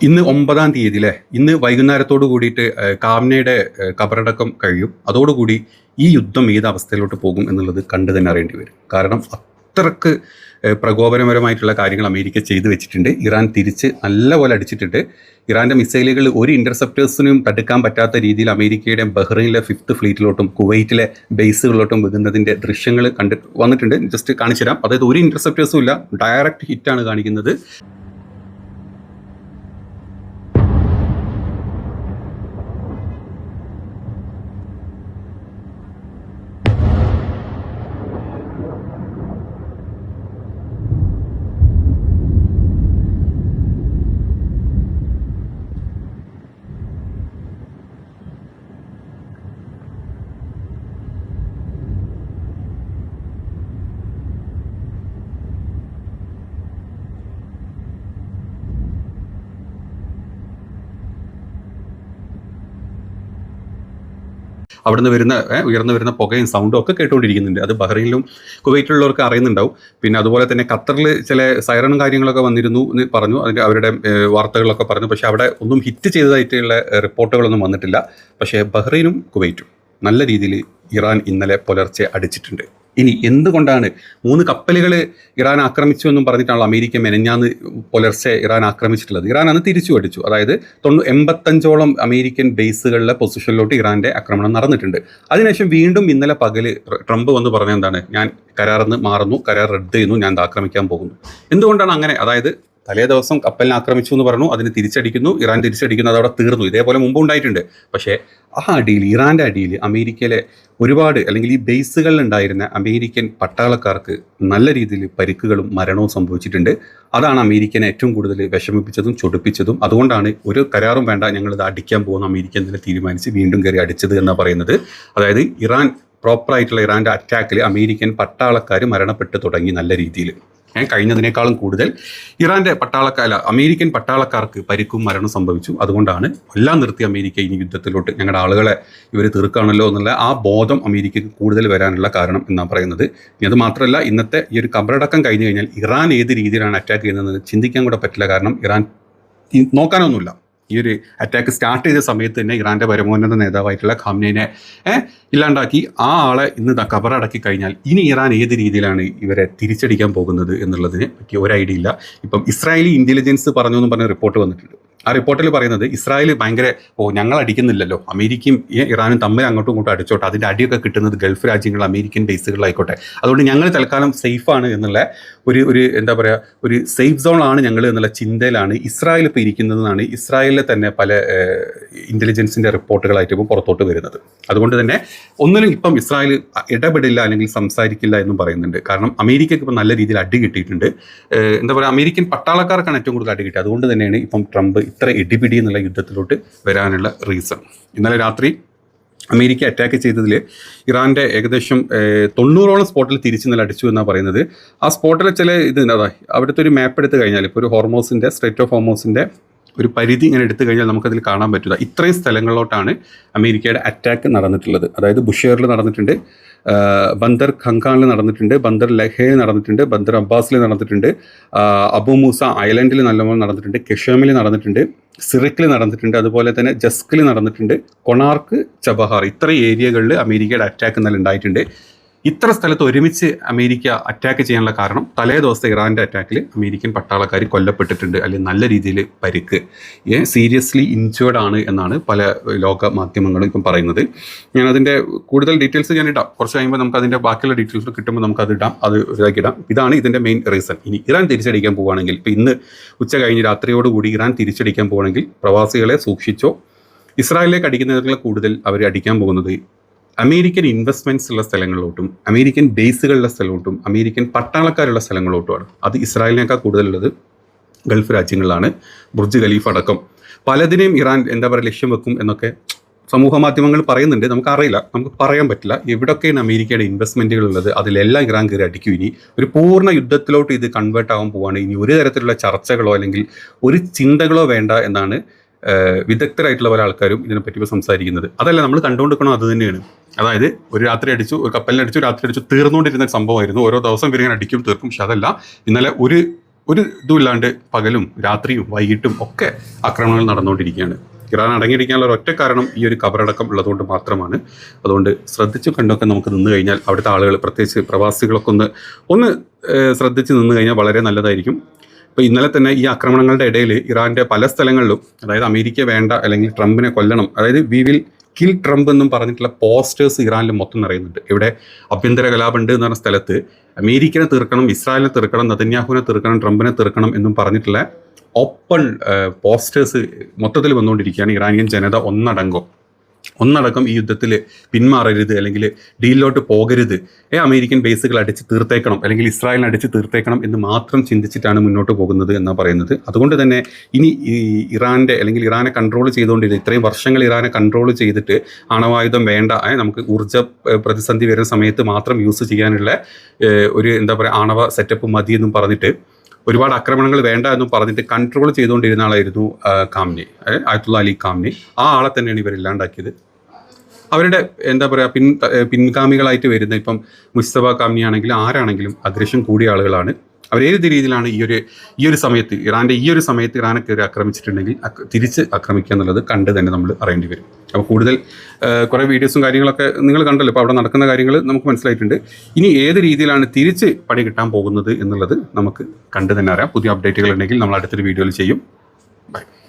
ഇന്ന് 9-ാം തീയതി അല്ലേ, ഇന്ന് വൈകുന്നേരത്തോടു കൂടിയിട്ട് കാംനയുടെ കബറടക്കം കഴിയും. അതോടുകൂടി ഈ യുദ്ധം ഏത് അവസ്ഥയിലോട്ട് പോകും എന്നുള്ളത് കണ്ടു തന്നെ അറിയേണ്ടി വരും. കാരണം അത്രക്ക് പ്രകോപനപരമായിട്ടുള്ള കാര്യങ്ങൾ അമേരിക്ക ചെയ്തു വെച്ചിട്ടുണ്ട്. ഇറാൻ തിരിച്ച് നല്ലപോലെ അടിച്ചിട്ടുണ്ട്. ഇറാൻ്റെ മിസൈലുകൾ ഒരു ഇൻ്റർസെപ്റ്റേഴ്സിനും തടുക്കാൻ പറ്റാത്ത രീതിയിൽ അമേരിക്കയുടെ ബഹ്റൈനിലെ 5th ഫ്ലീറ്റിലോട്ടും കുവൈറ്റിലെ ബേസുകളിലോട്ടും വെക്കുന്നതിൻ്റെ ദൃശ്യങ്ങൾ വന്നിട്ടുണ്ട്. ജസ്റ്റ് കാണിച്ചു തരാം. അതായത് ഒരു ഇൻ്റർസെപ്റ്റേഴ്സും ഇല്ല, ഡയറക്റ്റ് ഹിറ്റാണ് കാണിക്കുന്നത്. അവിടുന്ന് ഉയർന്നു വരുന്ന പുകയും സൗണ്ടും ഒക്കെ കേട്ടുകൊണ്ടിരിക്കുന്നുണ്ട്. അത് ബഹ്റൈനിലും കുവൈറ്റിലുള്ളവർക്ക് അറിയുന്നുണ്ടാവും. പിന്നെ അതുപോലെ തന്നെ ഖത്തറിൽ ചില സൈറണും കാര്യങ്ങളൊക്കെ വന്നിരുന്നു എന്ന് പറഞ്ഞു, അതിൻ്റെ അവരുടെ വാർത്തകളൊക്കെ പറഞ്ഞു. പക്ഷേ അവിടെ ഒന്നും ഹിറ്റ് ചെയ്തതായിട്ടുള്ള റിപ്പോർട്ടുകളൊന്നും വന്നിട്ടില്ല. പക്ഷേ ബഹ്റൈനും കുവൈറ്റും നല്ല രീതിയിൽ ഇറാൻ ഇന്നലെ പുലർച്ചെ അടിച്ചിട്ടുണ്ട്. ഇനി എന്തുകൊണ്ടാണ് 3 കപ്പലുകൾ ഇറാൻ ആക്രമിച്ചു എന്നും പറഞ്ഞിട്ടാണല്ലോ അമേരിക്ക മെനഞ്ഞാന്ന് പുലർച്ചെ ഇറാൻ ആക്രമിച്ചിട്ടുള്ളത്. ഇറാൻ അന്ന് തിരിച്ചു അടിച്ചു. അതായത് 85ഓളം അമേരിക്കൻ ബേസുകളിലെ പൊസിഷനിലോട്ട് ഇറാൻ്റെ ആക്രമണം നടന്നിട്ടുണ്ട്. അതിനുശേഷം വീണ്ടും ഇന്നലെ പകല് ട്രംപ് വന്ന് പറഞ്ഞ എന്താണ്, ഞാൻ കരാറിന്ന് മാറുന്നു, കരാർ റദ്ദ് ചെയ്യുന്നു, ഞാൻ ആക്രമിക്കാൻ പോകുന്നു. എന്തുകൊണ്ടാണ് അങ്ങനെ? അതായത് തലേ ദിവസം കപ്പലിനെ ആക്രമിച്ചു എന്ന് പറഞ്ഞു, അതിന് തിരിച്ചടിക്കുന്നു, ഇറാൻ തിരിച്ചടിക്കുന്നു, അതവിടെ തീർന്നു. ഇതേപോലെ മുമ്പ് ഉണ്ടായിട്ടുണ്ട്. പക്ഷേ ആ അടിയിൽ, ഇറാൻ്റെ അടിയിൽ അമേരിക്കയിലെ ഒരുപാട്, അല്ലെങ്കിൽ ഈ ബേസുകളിലുണ്ടായിരുന്ന അമേരിക്കൻ പട്ടാളക്കാർക്ക് നല്ല രീതിയിൽ പരിക്കുകളും മരണവും സംഭവിച്ചിട്ടുണ്ട്. അതാണ് അമേരിക്കനെ ഏറ്റവും കൂടുതൽ വിഷമിപ്പിച്ചതും ചൊടിപ്പിച്ചതും. അതുകൊണ്ടാണ് ഒരു കരാറും വേണ്ട, ഞങ്ങളിത് അടിക്കാൻ പോകുന്ന അമേരിക്ക എന്നതിനെ തീരുമാനിച്ച് വീണ്ടും കയറി അടിച്ചത് എന്നാണ് പറയുന്നത്. അതായത് പ്രോപ്പറായിട്ടുള്ള ഇറാൻ്റെ അറ്റാക്കിൽ അമേരിക്കൻ പട്ടാളക്കാർ മരണപ്പെട്ട് തുടങ്ങി നല്ല രീതിയിൽ. കഴിഞ്ഞതിനേക്കാളും കൂടുതൽ അമേരിക്കൻ പട്ടാളക്കാർക്ക് പരിക്കും മരണം സംഭവിച്ചു. അതുകൊണ്ടാണ് എല്ലാം നിർത്തി അമേരിക്ക ഇനി യുദ്ധത്തിലോട്ട്, ഞങ്ങളുടെ ആളുകളെ ഇവർ തീർക്കുകയാണല്ലോ എന്നുള്ള ആ ബോധം അമേരിക്കക്ക് കൂടുതൽ വരാനുള്ള കാരണം എന്നാണ് പറയുന്നത്. ഇനി അത് മാത്രമല്ല, ഇന്നത്തെ ഈ ഒരു കബറടക്കം കഴിഞ്ഞു കഴിഞ്ഞാൽ ഇറാൻ ഏത് രീതിയിലാണ് അറ്റാക്ക് ചെയ്യുന്നത് ചിന്തിക്കാൻ കൂടെ പറ്റില്ല. കാരണം ഇറാൻ നോക്കാനൊന്നുമില്ല. ഈ ഒരു അറ്റാക്ക് സ്റ്റാർട്ട് ചെയ്ത സമയത്ത് തന്നെ ഇറാൻ്റെ പരമോന്നത നേതാവായിട്ടുള്ള ഖാംനേനെ ഇല്ലാണ്ടാക്കി ആ ആളെ ഇന്ന് കബറടക്കി കഴിഞ്ഞാൽ ഇനി ഇറാൻ ഏത് രീതിയിലാണ് ഇവരെ തിരിച്ചടിക്കാൻ പോകുന്നത് എന്നുള്ളതിനെ പറ്റി ഒരു ഐഡിയ ഇല്ല. ഇപ്പം ഇസ്രായേലി ഇൻ്റലിജൻസ് പറഞ്ഞു എന്ന് പറഞ്ഞ റിപ്പോർട്ട് വന്നിട്ടുണ്ട്. ആ റിപ്പോർട്ടിൽ പറയുന്നത് ഇസ്രായേൽ ഭയങ്കര ഞങ്ങൾ അടിക്കുന്നില്ലല്ലോ, അമേരിക്കയും ഇറാനും തമ്മിൽ അങ്ങോട്ടും ഇങ്ങോട്ടും അടിച്ചോട്ടെ, അതിൻ്റെ അടിയൊക്കെ കിട്ടുന്നത് ഗൾഫ് രാജ്യങ്ങൾ, അമേരിക്കൻ ബേസുകളിലായിക്കോട്ടെ, അതുകൊണ്ട് ഞങ്ങൾ തൽക്കാലം സേഫാണ് എന്നുള്ള ഒരു എന്താ പറയുക, ഒരു സേഫ് സോൺ ആണ് ഞങ്ങൾ എന്നുള്ള ചിന്തയിലാണ് ഇസ്രായേൽ ഇപ്പോൾ ഇരിക്കുന്നതെന്നാണ് ഇസ്രായേലിലെ തന്നെ പല ഇൻ്റലിജൻസിൻ്റെ റിപ്പോർട്ടുകളായിട്ട് ഇപ്പോൾ പുറത്തോട്ട് വരുന്നത്. അതുകൊണ്ട് തന്നെ ഒന്നിലും ഇപ്പം ഇസ്രായേൽ ഇടപെടില്ല അല്ലെങ്കിൽ സംസാരിക്കില്ല എന്നും പറയുന്നുണ്ട്. കാരണം അമേരിക്കയ്ക്ക് ഇപ്പം നല്ല രീതിയിൽ അടി കിട്ടിയിട്ടുണ്ട്. എന്താ പറയുക, അമേരിക്കൻ പട്ടാളക്കാർക്കാണ് ഏറ്റവും കൂടുതൽ അടി കിട്ടിയത്. അതുകൊണ്ട് തന്നെയാണ് ഇപ്പം ട്രംപ് ഇത്ര ഇടിപിടി എന്നുള്ള യുദ്ധത്തിലോട്ട് വരാനുള്ള റീസൺ. ഇന്നലെ രാത്രി അമേരിക്ക അറ്റാക്ക് ചെയ്തതിൽ ഇറാൻ്റെ ഏകദേശം 90ഓളം സ്പോട്ടിൽ തിരിച്ച് ഇന്നലെ അടിച്ചു എന്നാണ് പറയുന്നത്. ആ സ്പോട്ടിൽ ചില അവിടുത്തെ ഒരു മാപ്പ് എടുത്തു കഴിഞ്ഞാൽ, ഇപ്പോൾ ഒരു സ്ട്രേറ്റ് ഓഫ് ഹോർമോസിൻ്റെ ഒരു പരിധി ഇങ്ങനെ എടുത്തു കഴിഞ്ഞാൽ നമുക്കതിൽ കാണാൻ പറ്റില്ല. ഇത്രയും സ്ഥലങ്ങളിലോട്ടാണ് അമേരിക്കയുടെ അറ്റാക്ക് നടന്നിട്ടുള്ളത്. അതായത് ബുഷേറിൽ നടന്നിട്ടുണ്ട്, ബന്ദർ ഖങ്കാനിൽ നടന്നിട്ടുണ്ട്, ബന്ദർ ലഹേൽ നടന്നിട്ടുണ്ട്, ബന്ദർ അബ്ബാസിൽ നടന്നിട്ടുണ്ട്, അബു മൂസ ഐലൻഡിൽ നല്ലപോലെ നടന്നിട്ടുണ്ട്, കെഷമിൽ നടന്നിട്ടുണ്ട്, സിറിക്കിൽ നടന്നിട്ടുണ്ട്, അതുപോലെ തന്നെ ജസ്കിൽ നടന്നിട്ടുണ്ട്, കൊണാർക്ക്, ചബഹാർ, ഇത്രയും ഏരിയകളിൽ അമേരിക്കയുടെ അറ്റാക്ക് ഇന്നലെ ഉണ്ടായിട്ടുണ്ട്. ഇത്ര സ്ഥലത്ത് ഒരുമിച്ച് അമേരിക്ക അറ്റാക്ക് ചെയ്യാനുള്ള കാരണം തലേ ദിവസത്തെ ഇറാൻ്റെ അറ്റാക്കിൽ അമേരിക്കൻ പട്ടാളക്കാർ കൊല്ലപ്പെട്ടിട്ടുണ്ട്, അല്ലെങ്കിൽ നല്ല രീതിയിൽ പരിക്ക്, സീരിയസ്ലി ഇൻജേർഡ് ആണ് എന്നാണ് പല ലോക മാധ്യമങ്ങളും ഇപ്പം പറയുന്നത്. ഞാൻ അതിൻ്റെ കൂടുതൽ ഡീറ്റെയിൽസ് ഞാൻ ഇടാം. കുറച്ച് കഴിയുമ്പോൾ നമുക്ക് അതിൻ്റെ ബാക്കിയുള്ള ഡീറ്റെയിൽസ് കിട്ടുമ്പോൾ നമുക്കത് ഇടാം, അത് ഇതാക്കിയിടാം. ഇതാണ് ഇതിൻ്റെ മെയിൻ റീസൺ. ഇനി ഇറാൻ തിരിച്ചടിക്കാൻ പോവുകയാണെങ്കിൽ, ഇപ്പോൾ ഇന്ന് ഉച്ച കഴിഞ്ഞ് രാത്രിയോടുകൂടി ഇറാൻ തിരിച്ചടിക്കാൻ പോവുകയാണെങ്കിൽ പ്രവാസികളെ സൂക്ഷിച്ചോ. ഇസ്രായേലിലേക്ക് അടിക്കുന്നതിൽ കൂടുതൽ അവർ അടിക്കാൻ പോകുന്നത് അമേരിക്കൻ ഇൻവെസ്റ്റ്മെൻറ്റ്സ് ഉള്ള സ്ഥലങ്ങളിലോട്ടും അമേരിക്കൻ ബേസുകളുള്ള സ്ഥലത്തോട്ടും അമേരിക്കൻ പട്ടാളക്കാരുള്ള സ്ഥലങ്ങളിലോട്ടുമാണ്. അത് ഇസ്രായേലിനേക്കാൾ കൂടുതലുള്ളത് ഗൾഫ് രാജ്യങ്ങളിലാണ്. ബുർജ് ഖലീഫ അടക്കം പലതിനെയും ഇറാൻ എന്താ പറയുക ലക്ഷ്യം വെക്കും എന്നൊക്കെ സമൂഹ മാധ്യമങ്ങൾ പറയുന്നുണ്ട്. നമുക്കറിയില്ല, നമുക്ക് പറയാൻ പറ്റില്ല എവിടെയൊക്കെയാണ് അമേരിക്കയുടെ ഇൻവെസ്റ്റ്മെൻറ്റുകൾ ഉള്ളത്. അതിലെല്ലാം ഇറാൻ കയറി അടിക്കും. ഇനി ഒരു പൂർണ്ണ യുദ്ധത്തിലോട്ട് ഇത് കൺവേർട്ട് ആവാൻ പോവാണ്. ഇനി ഒരു തരത്തിലുള്ള ചർച്ചകളോ അല്ലെങ്കിൽ ഒരു ചിന്തകളോ വേണ്ട എന്നാണ് വിദഗ്ധരായിട്ടുള്ള പല ആൾക്കാരും ഇതിനെപ്പറ്റി സംസാരിക്കുന്നത്. അതല്ല, നമ്മൾ കണ്ടുകൊണ്ടിരിക്കണോ അത് തന്നെയാണ്. അതായത് ഒരു രാത്രി അടിച്ചു, ഒരു കപ്പലിനടിച്ചു, രാത്രി അടിച്ചു, തീർന്നുകൊണ്ടിരുന്ന സംഭവമായിരുന്നു. ഓരോ ദിവസം ഇവരിങ്ങനെ അടിക്കും തീർക്കും. പക്ഷെ അതല്ല, ഇന്നലെ ഒരു ഇതുമില്ലാണ്ട് പകലും രാത്രിയും വൈകിട്ടും ഒക്കെ ആക്രമണങ്ങൾ നടന്നുകൊണ്ടിരിക്കുകയാണ്. ഇറാൻ അടങ്ങിയിരിക്കാനുള്ള ഒരൊറ്റ കാരണം ഈ ഒരു കബറടക്കം ഉള്ളതുകൊണ്ട് മാത്രമാണ്. അതുകൊണ്ട് ശ്രദ്ധിച്ചു കണ്ടൊക്കെ നമുക്ക് നിന്ന് കഴിഞ്ഞാൽ അവിടുത്തെ ആളുകൾ, പ്രത്യേകിച്ച് പ്രവാസികളൊക്കെ ഒന്ന് ശ്രദ്ധിച്ച് നിന്ന് കഴിഞ്ഞാൽ വളരെ നല്ലതായിരിക്കും. ഇപ്പോൾ ഇന്നലെ തന്നെ ഈ ആക്രമണങ്ങളുടെ ഇടയിൽ ഇറാൻ്റെ പല സ്ഥലങ്ങളിലും, അതായത് അമേരിക്ക വേണ്ട അല്ലെങ്കിൽ ട്രംപിനെ കൊല്ലണം, അതായത് വി വിൽ കിൽ ട്രംപ് എന്നും പറഞ്ഞിട്ടുള്ള പോസ്റ്റേഴ്സ് ഇറാനിൽ മൊത്തം നിറയുന്നുണ്ട്. ഇവിടെ ആഭ്യന്തര കലാപമുണ്ട് എന്ന് പറഞ്ഞ സ്ഥലത്ത് അമേരിക്കനെ തീർക്കണം, ഇസ്രായേലിനെ തീർക്കണം, നെതന്യാഹുവിനെ തീർക്കണം, ട്രംപിനെ തീർക്കണം എന്നും പറഞ്ഞിട്ടുള്ള ഓപ്പൺ പോസ്റ്റേഴ്സ് മൊത്തത്തിൽ വന്നുകൊണ്ടിരിക്കുകയാണ്. ഇറാനിയൻ ജനത ഒന്നടക്കം ഈ യുദ്ധത്തിൽ പിന്മാറരുത്, അല്ലെങ്കിൽ ഡീലിലോട്ട് പോകരുത്, അമേരിക്കൻ ബേസുകൾ അടിച്ച് തീർത്തേക്കണം, അല്ലെങ്കിൽ ഇസ്രായേലിനെ അടിച്ച് തീർത്തേക്കണം എന്ന് മാത്രം ചിന്തിച്ചിട്ടാണ് മുന്നോട്ട് പോകുന്നത് എന്നാണ് പറയുന്നത്. അതുകൊണ്ട് തന്നെ ഇനി ഈ ഇറാനെ കൺട്രോൾ ചെയ്തുകൊണ്ടിരുന്നത്, ഇത്രയും വർഷങ്ങൾ ഇറാനെ കൺട്രോൾ ചെയ്തിട്ട് ആണവായുധം വേണ്ട, നമുക്ക് ഊർജ്ജ പ്രതിസന്ധി വരുന്ന സമയത്ത് മാത്രം യൂസ് ചെയ്യാനുള്ള ഒരു ആണവ സെറ്റപ്പ് മതി എന്നും പറഞ്ഞിട്ട് ഒരുപാട് ആക്രമണങ്ങൾ വേണ്ട എന്നും പറഞ്ഞിട്ട് കൺട്രോൾ ചെയ്തുകൊണ്ടിരുന്ന ആളായിരുന്നു ഖാംനി, ആയത്തുള്ള അലി ഖാംനി. ആ ആളെ തന്നെയാണ് ഇവരില്ലാണ്ടാക്കിയത്. അവരുടെ പിൻഗാമികളായിട്ട് വരുന്ന ഇപ്പം മുസ്തഫ ഖാംനി ആണെങ്കിലും ആരാണെങ്കിലും അഗ്രഷൻ കൂടിയ ആളുകളാണ്. അവരേത് രീതിയിലാണ് ഈ ഒരു സമയത്ത് ഇറാനെ കയറി ആക്രമിച്ചിട്ടുണ്ടെങ്കിൽ തിരിച്ച് ആക്രമിക്കുക എന്നുള്ളത് കണ്ട് തന്നെ നമ്മൾ അറിയേണ്ടി വരും. അപ്പോൾ കൂടുതൽ കുറേ വീഡിയോസും കാര്യങ്ങളൊക്കെ നിങ്ങൾ കണ്ടല്ലോ. ഇപ്പോൾ അവിടെ നടക്കുന്ന കാര്യങ്ങൾ നമുക്ക് മനസ്സിലായിട്ടുണ്ട്. ഇനി ഏത് രീതിയിലാണ് തിരിച്ച് പണി കിട്ടാൻ പോകുന്നത് എന്നുള്ളത് നമുക്ക് കണ്ട് തന്നെ അറിയാം. പുതിയ അപ്ഡേറ്റുകൾ ഉണ്ടെങ്കിൽ നമ്മൾ അടുത്തൊരു വീഡിയോയിൽ ചെയ്യും. ബൈ.